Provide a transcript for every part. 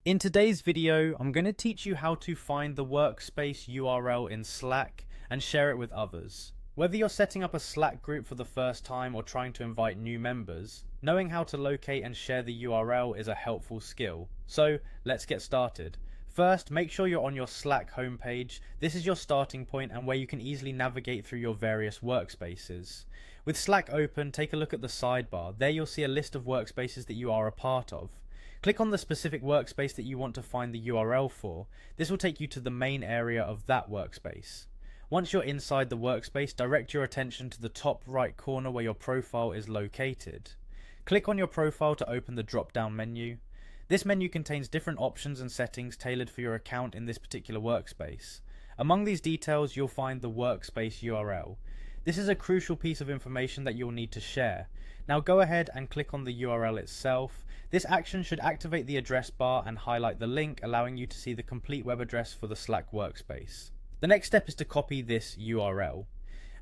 In today's video, I'm going to teach you how to find the workspace URL in Slack and share it with others. Whether you're setting up a Slack group for the first time or trying to invite new members, knowing how to locate and share the URL is a helpful skill. So let's get started. First, make sure you're on your Slack homepage. This is your starting point and where you can easily navigate through your various workspaces. With Slack open, take a look at the sidebar. There you'll see a list of workspaces that you are a part of. Click on the specific workspace that you want to find the URL for. This will take you to the main area of that workspace. Once you're inside the workspace, direct your attention to the top right corner where your profile is located. Click on your profile to open the drop-down menu. This menu contains different options and settings tailored for your account in this particular workspace. Among these details, you'll find the workspace URL. This is a crucial piece of information that you'll need to share. Now go ahead and click on the URL itself. This action should activate the address bar and highlight the link, allowing you to see the complete web address for the Slack workspace. The next step is to copy this URL.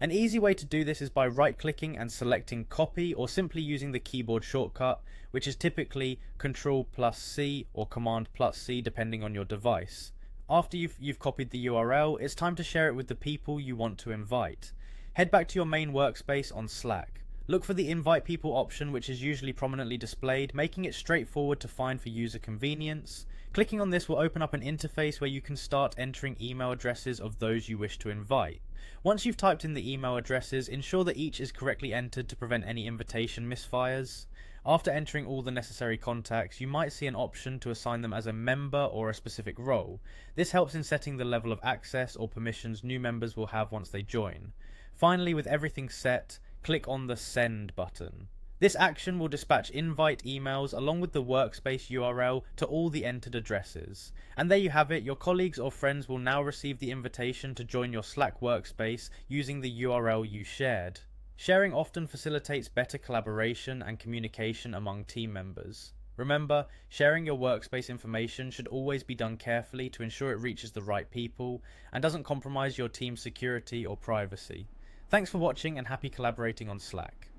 An easy way to do this is by right-clicking and selecting copy, or simply using the keyboard shortcut, which is typically Ctrl+C or Command+C depending on your device. After you've copied the URL, it's time to share it with the people you want to invite. Head back to your main workspace on Slack. Look for the invite people option, which is usually prominently displayed, making it straightforward to find for user convenience. Clicking on this will open up an interface where you can start entering email addresses of those you wish to invite. Once you've typed in the email addresses, ensure that each is correctly entered to prevent any invitation misfires. After entering all the necessary contacts, you might see an option to assign them as a member or a specific role. This helps in setting the level of access or permissions new members will have once they join. Finally, with everything set, click on the Send button. This action will dispatch invite emails along with the workspace URL to all the entered addresses. And there you have it, your colleagues or friends will now receive the invitation to join your Slack workspace using the URL you shared. Sharing often facilitates better collaboration and communication among team members. Remember, sharing your workspace information should always be done carefully to ensure it reaches the right people and doesn't compromise your team's security or privacy. Thanks for watching and happy collaborating on Slack.